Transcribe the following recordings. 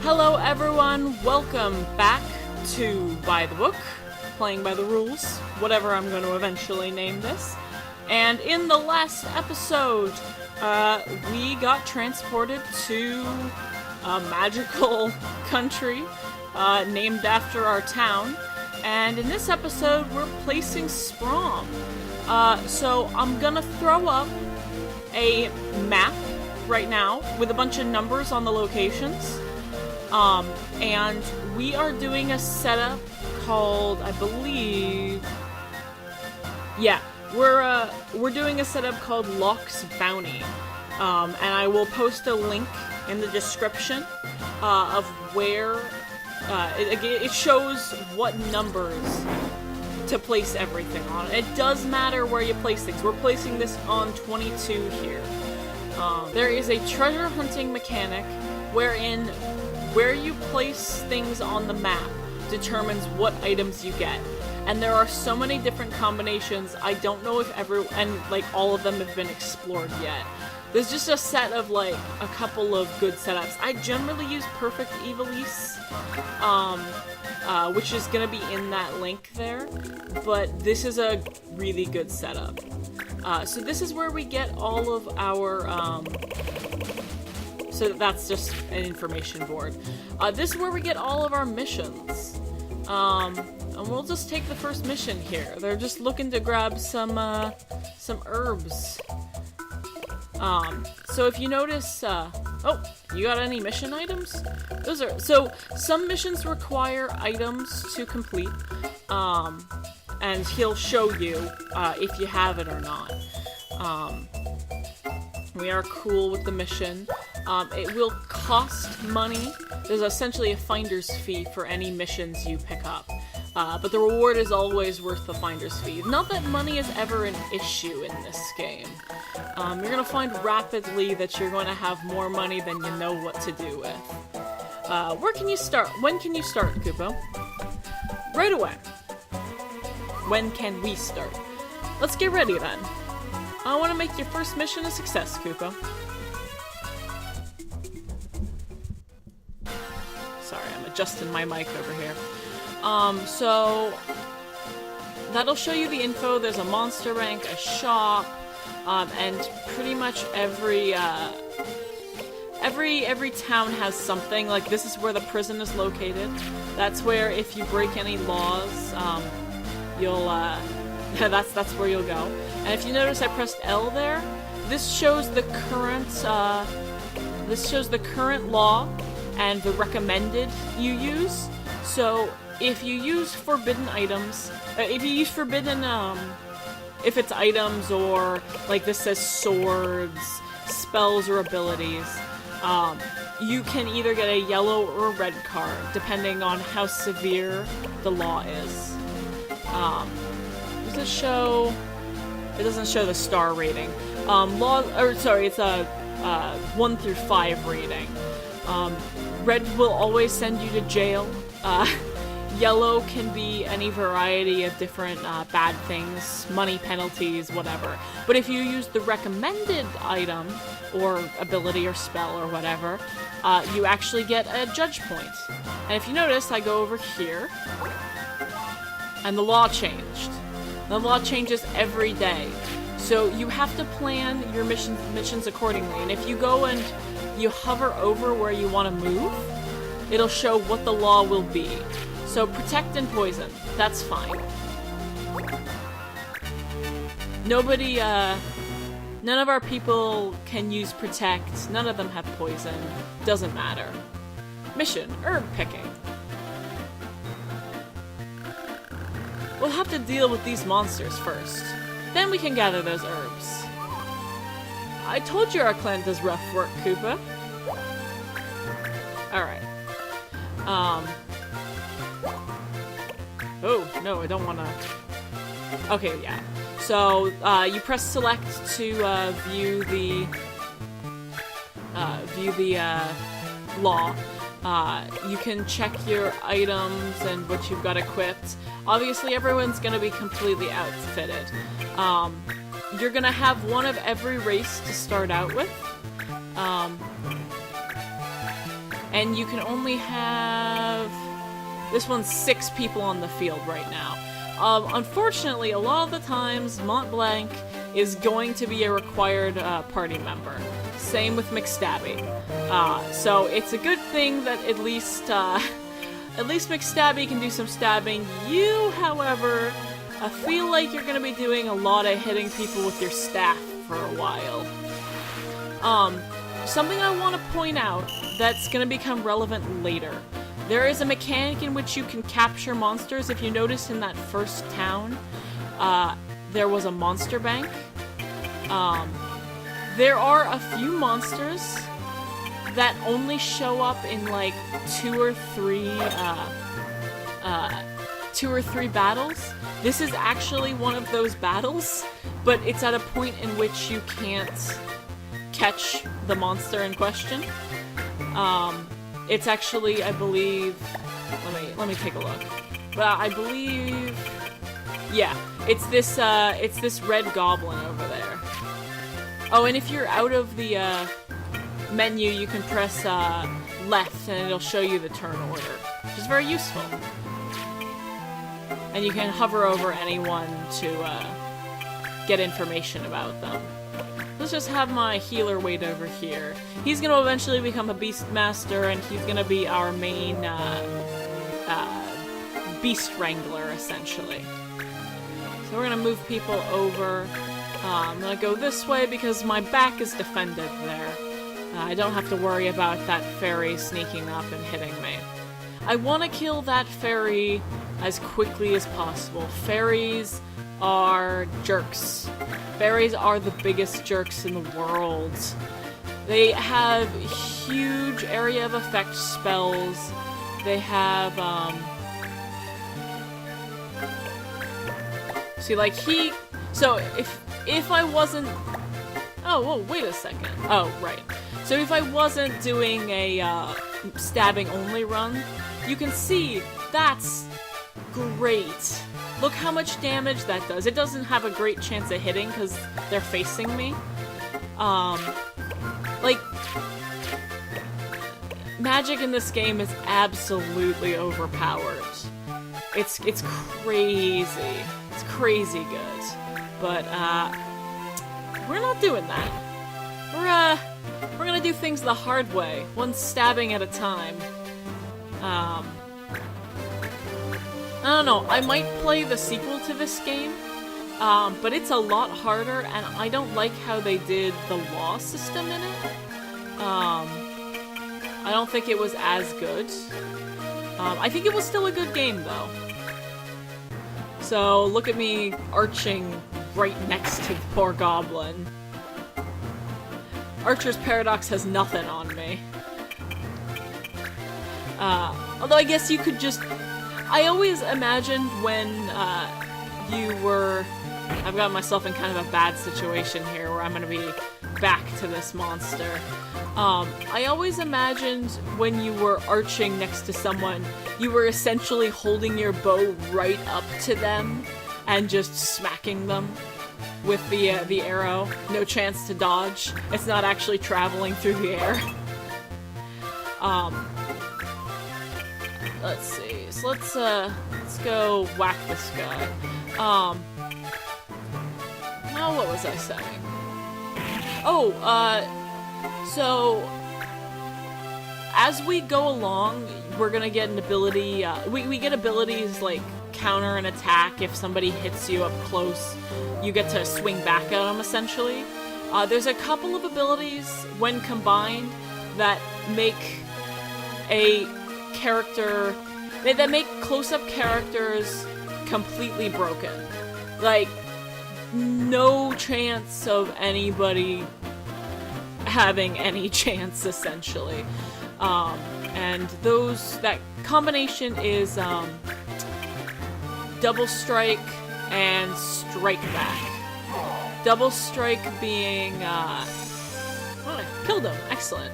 Hello everyone, welcome back to By the Book, Playing by the Rules, whatever I'm going to eventually name this. And in the last episode, we got transported to a magical country named after our town. And in this episode, we're placing Sprom. So I'm gonna throw up a map right now with a bunch of numbers on the locations. And we are doing a setup called, I believe... Yeah, we're doing a setup called Locke's Bounty. And I will post a link in the description of where... it shows what numbers to place everything on. It does matter where you place things. We're placing this on 22 here. There is a treasure hunting mechanic wherein where you place things on the map determines what items you get. And there are so many different combinations, I don't know if all of them have been explored yet. There's just a set of, like, a couple of good setups. I generally use Perfect Evilise, which is gonna be in that link there, but this is a really good setup. So this is where we get all of our, so that's just an information board. This is where we get all of our missions. And we'll just take the first mission here. They're just looking to grab some herbs. So if you notice, oh, you got any mission items? So some missions require items to complete, and he'll show you, if you have it or not. We are cool with the mission. It will cost money. There's essentially a finder's fee for any missions you pick up. But the reward is always worth the finder's fee. Not that money is ever an issue in this game. You're gonna find rapidly that you're going to have more money than you know what to do with. Where can you start? When can you start, Kupo? Right away. When can we start? Let's get ready then. I want to make your first mission a success, Kupo. Sorry, I'm adjusting my mic over here. So that'll show you the info. There's a monster rank, a shop, and pretty much every town has something. Like, this is where the prison is located. That's where, if you break any laws, you'll that's where you'll go. And if you notice, I pressed L there. This shows the current law and the recommended you use. So if you use forbidden items, if it's items or, like this says, swords, spells, or abilities, you can either get a yellow or a red card, depending on how severe the law is. Does it show... It doesn't show the star rating. It's a 1 through 5 rating. Red will always send you to jail. Yellow can be any variety of different bad things, money penalties, whatever. But if you use the recommended item, or ability or spell or whatever, you actually get a judge point. And if you notice, I go over here, and the law changed. The law changes every day. So you have to plan your missions accordingly. And if you go and you hover over where you want to move, it'll show what the law will be. So protect and poison, that's fine. Nobody, none of our people can use protect, none of them have poison, doesn't matter. Mission, herb picking. We'll have to deal with these monsters first. Then we can gather those herbs. I told you our clan does rough work, Koopa. Alright. Oh, no, I don't wanna... Okay, yeah. So, you press select to, view the law. You can check your items and what you've got equipped. Obviously, everyone's gonna be completely outfitted. You're gonna have one of every race to start out with. and you can only have... This one's 6 people on the field right now. Unfortunately, a lot of the times, Mont Blanc is going to be a required party member. Same with McStabby. So it's a good thing that at least McStabby can do some stabbing. You, however, I feel like you're going to be doing a lot of hitting people with your staff for a while. Something I want to point out that's going to become relevant later. There is a mechanic in which you can capture monsters. If you notice in that first town, there was a monster bank. There are a few monsters that only show up in like 2 or 3 battles. This is actually one of those battles, but it's at a point in which you can't catch the monster in question. It's actually, I believe, let me take a look. But I believe, yeah, it's this red goblin over there. Oh, and if you're out of the menu, you can press left, and it'll show you the turn order, which is very useful. And you can hover over anyone to get information about them. Let's just have my healer wait over here. He's gonna eventually become a beast master, and he's gonna be our main beast wrangler, essentially. So we're gonna move people over. I'm gonna go this way because my back is defended there. I don't have to worry about that fairy sneaking up and hitting me. I want to kill that fairy as quickly as possible. Fairies are jerks. Fairies are the biggest jerks in the world. They have huge area of effect spells. They have, see, like, so, if I wasn't... Oh, whoa, wait a second. Oh, right. So if I wasn't doing a, stabbing-only run, you can see that's great. Look how much damage that does. It doesn't have a great chance of hitting because they're facing me. Like, magic in this game is absolutely overpowered. It's crazy. It's crazy good. But, we're not doing that. We're gonna do things the hard way, one stabbing at a time. I don't know, I might play the sequel to this game, but it's a lot harder, and I don't like how they did the law system in it. I don't think it was as good. I think it was still a good game, though. So, look at me arching right next to the poor goblin. Archer's Paradox has nothing on me. Although I guess you could just... I always imagined when you were... I've got myself in kind of a bad situation here where I'm gonna be back to this monster. I always imagined when you were arching next to someone, you were essentially holding your bow right up to them and just smacking them with the arrow. No chance to dodge. It's not actually traveling through the air. Let's see. So let's go whack this guy. Now what was I saying? Oh, so as we go along, we're gonna get an ability, we get abilities like counter an attack. If somebody hits you up close, you get to swing back at them, essentially. There's a couple of abilities, when combined, that make a character... that make close-up characters completely broken. Like, no chance of anybody having any chance, essentially. And that combination is, Double Strike and Strike Back. Double Strike being, oh, I killed him. Excellent.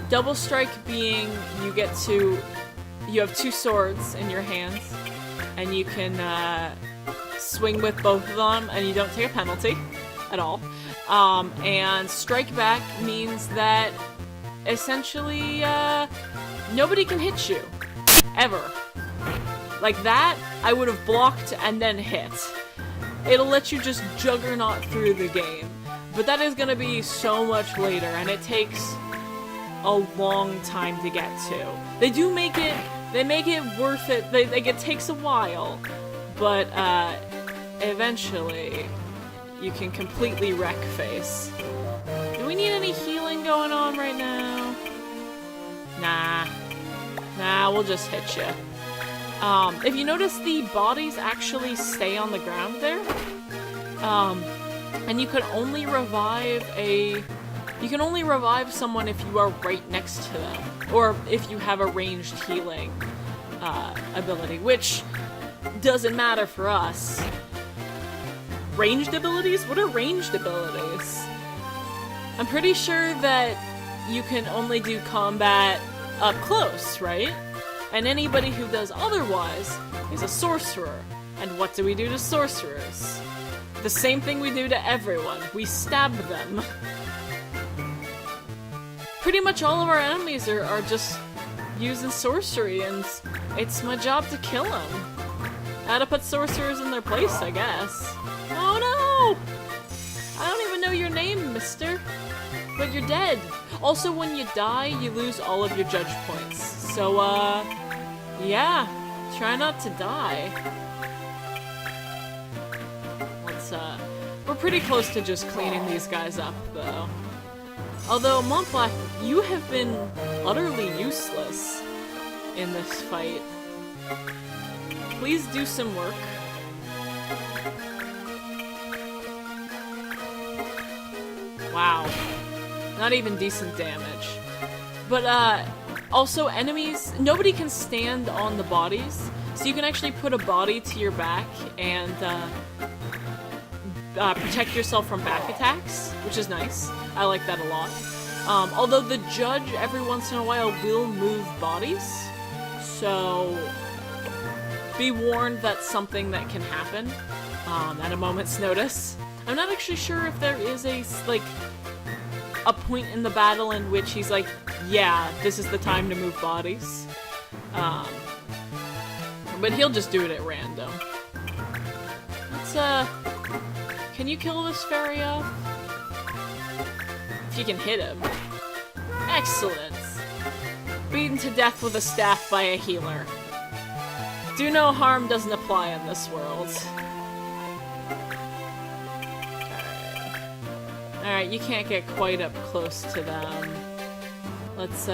Double Strike being you have 2 swords in your hands, and you can, swing with both of them, and you don't take a penalty at all. And Strike Back means that essentially, nobody can hit you. Ever. Like that, I would have blocked and then hit. It'll let you just juggernaut through the game. But that is gonna be so much later, and it takes a long time to get to. They make it worth it. It takes a while, but eventually you can completely wreck face. Do we need any healing going on right now? Nah, we'll just hit you. If you notice, the bodies actually stay on the ground there. And you can only revive someone if you are right next to them, or if you have a ranged healing ability, which doesn't matter for us. Ranged abilities? What are ranged abilities? I'm pretty sure that you can only do combat up close, right? And anybody who does otherwise is a sorcerer. And what do we do to sorcerers? The same thing we do to everyone. We stab them. Pretty much all of our enemies are just using sorcery, and it's my job to kill them. How to put sorcerers in their place, I guess. Oh no! I don't even know your name, mister. But you're dead. Also, when you die, you lose all of your judge points. So, yeah. Try not to die. We're pretty close to just cleaning these guys up, though. Although, Montblanc, you have been utterly useless in this fight. Please do some work. Wow. Not even decent damage. But, also enemies, nobody can stand on the bodies, so you can actually put a body to your back and, protect yourself from back attacks, which is nice. I like that a lot. Although the judge every once in a while will move bodies, so be warned that's something that can happen at a moment's notice. I'm not actually sure if there is a point in the battle in which he's like, yeah, this is the time to move bodies. But he'll just do it at random. Let's, can you kill this fairy off? If you can hit him. Excellent. Beaten to death with a staff by a healer. Do no harm doesn't apply in this world. Alright, you can't get quite up close to them. Let's,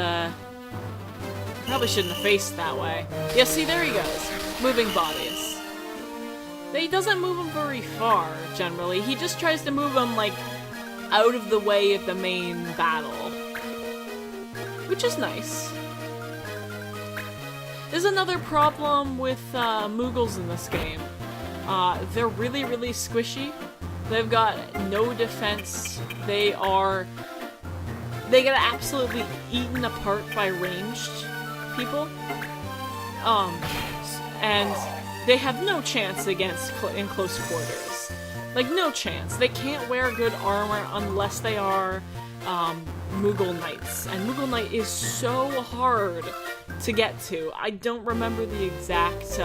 probably shouldn't have faced that way. Yeah, see, there he goes. Moving bodies. He doesn't move them very far, generally. He just tries to move them, out of the way of the main battle. Which is nice. There's another problem with, Moogles in this game. They're really, really squishy. They've got no defense. They get absolutely eaten apart by ranged people. And they have no chance against in close quarters. No chance. They can't wear good armor unless they are Moogle Knights. And Moogle Knight is so hard to get to. I don't remember the exact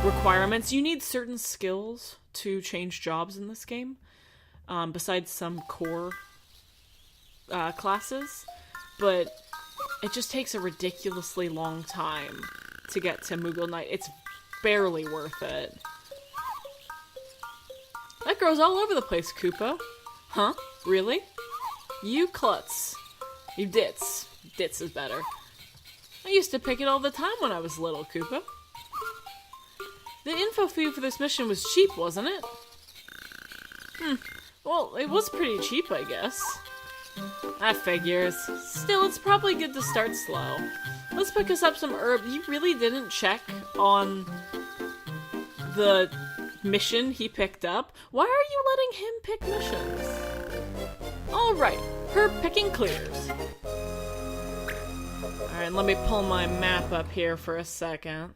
requirements. You need certain skills to change jobs in this game, besides some core classes, but it just takes a ridiculously long time to get to Moogle Knight. It's barely worth it. That grows all over the place, Koopa. Huh? Really? You klutz. You ditz. Ditz is better. I used to pick it all the time when I was little, Koopa. The info fee for this mission was cheap, wasn't it? Well, it was pretty cheap, I guess. That figures. Still, it's probably good to start slow. Let's pick us up some herb. You really didn't check on the mission he picked up? Why are you letting him pick missions? Alright, herb picking clears. Alright, let me pull my map up here for a second.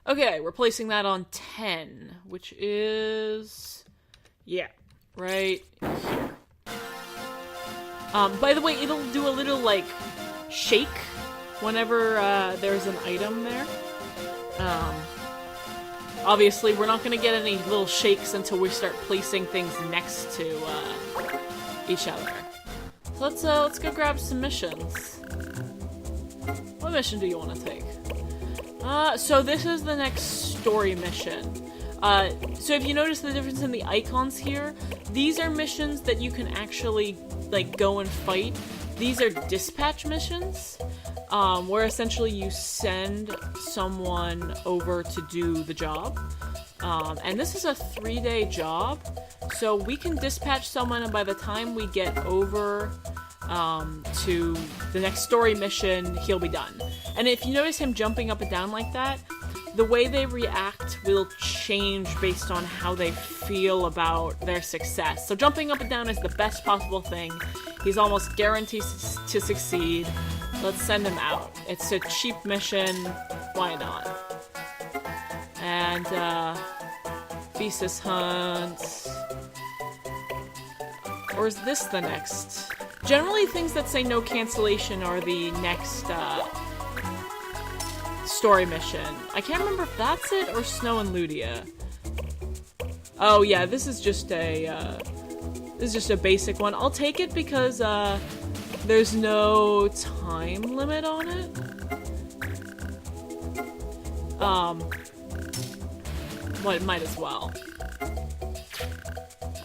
Okay, we're placing that on 10, which is... yeah, right here. By the way, it'll do a little, like, shake whenever there's an item there. Obviously, we're not going to get any little shakes until we start placing things next to each other. So let's go grab some missions. What mission do you want to take? So this is the next story mission. So if you notice the difference in the icons here, these are missions that you can actually, like, go and fight. These are dispatch missions, where essentially you send someone over to do the job. And this is a 3-day job, so we can dispatch someone, and by the time we get over to the next story mission, he'll be done. And if you notice him jumping up and down like that, the way they react will change based on how they feel about their success. So jumping up and down is the best possible thing. He's almost guaranteed to succeed. Let's send him out. It's a cheap mission. Why not? And, Thesis Hunt. Or is this the next? Generally, things that say no cancellation are the next, story mission. I can't remember if that's it or Snow and Ludia. Oh yeah, this is just a basic one. I'll take it because there's no time limit on it. Well, it might as well.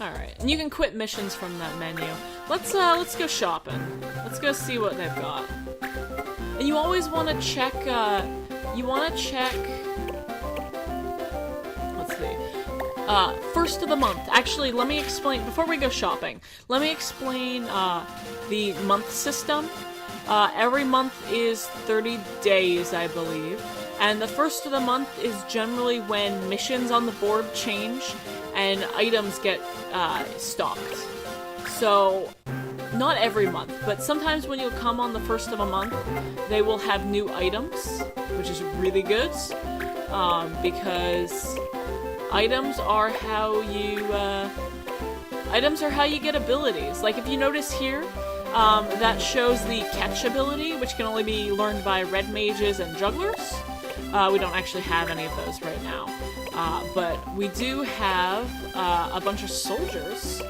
Alright, and you can quit missions from that menu. Let's go shopping. Let's go see what they've got. And you always want to check, let's see. First of the month. Actually, let me explain, before we go shopping, let me explain, the month system. Every month is 30 days, I believe. And the first of the month is generally when missions on the board change and items get, stocked. So, not every month, but sometimes when you come on the first of a month, they will have new items, which is really good, because items are how you get abilities. Like, if you notice here, that shows the catch ability, which can only be learned by red mages and jugglers. We don't actually have any of those right now, but we do have a bunch of soldiers.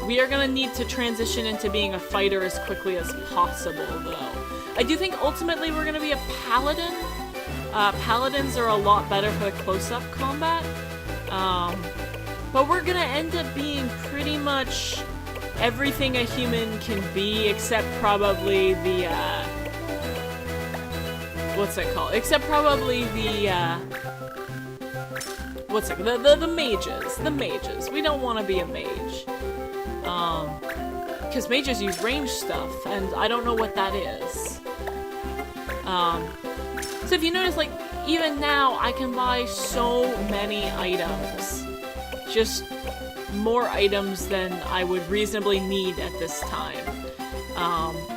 We are gonna need to transition into being a fighter as quickly as possible, though. I do think ultimately we're gonna be a paladin. Paladins are a lot better for the close-up combat. But we're gonna end up being pretty much everything a human can be, except probably the, what's it called? Except probably the, the mages. The mages. We don't want to be a mage. Because mages use range stuff, and I don't know what that is. So if you notice, like, even now, I can buy so many items. Just more items than I would reasonably need at this time.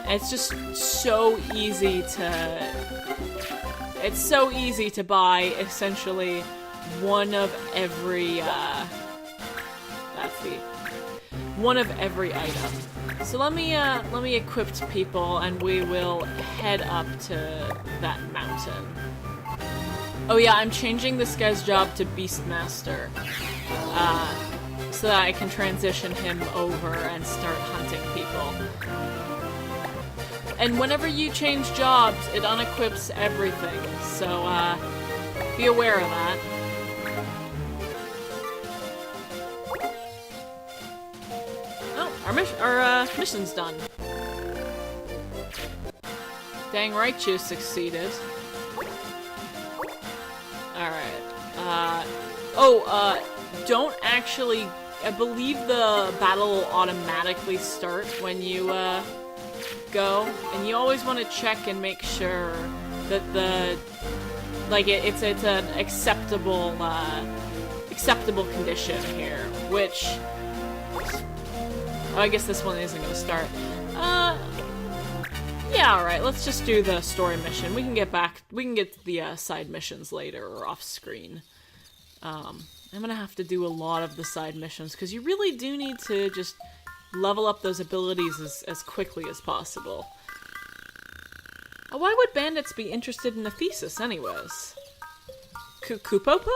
It's just so easy to... It's so easy to buy, essentially, one of every, one of every item. So let me equip people, and we will head up to that mountain. Oh yeah, I'm changing this guy's job to Beastmaster, so that I can transition him over and start hunting people. And whenever you change jobs, it unequips everything, so, be aware of that. Oh, our mission's done. Dang right you succeeded. Alright, don't actually... I believe the battle will automatically start when you, go, and you always want to check and make sure that the... like, it's an acceptable, acceptable condition here, which... Oh, I guess this one isn't gonna start. Yeah, alright, let's just do the story mission. We can get the, side missions later, or off-screen. I'm gonna have to do a lot of the side missions, because you really do need to just level up those abilities as quickly as possible. Why would bandits be interested in a thesis anyways? Kupopo?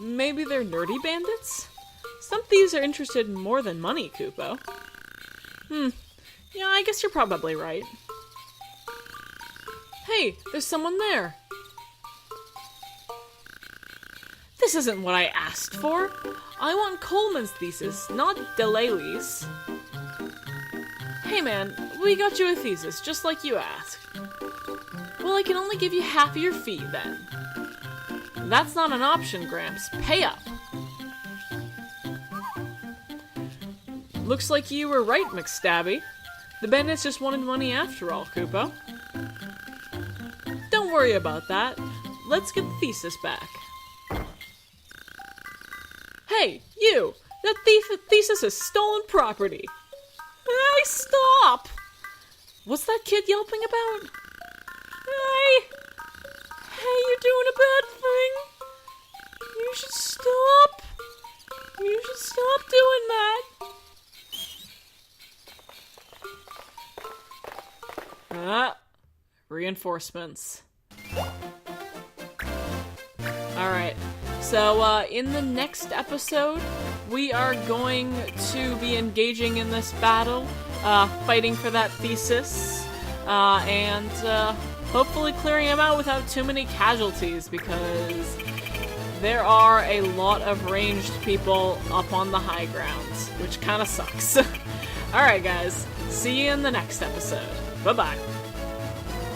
Maybe they're nerdy bandits? Some thieves are interested in more than money, Kupo. Yeah, I guess you're probably right. Hey, there's someone there. This isn't what I asked for. I want Coleman's thesis, not Delaley's. Hey man, we got you a thesis, just like you asked. Well, I can only give you half of your fee, then. That's not an option, Gramps. Pay up. Looks like you were right, McStabby. The bandits just wanted money after all, Kupo. Don't worry about that. Let's get the thesis back. Hey, you! That thesis is stolen property! Hey, stop! What's that kid yelping about? Hey, you're doing a bad thing! You should stop! You should stop doing that! Reinforcements. Alright, so in the next episode, we are going to be engaging in this battle, fighting for that thesis, and hopefully clearing him out without too many casualties, because there are a lot of ranged people up on the high grounds, which kind of sucks. Alright guys, see you in the next episode. Bye-bye.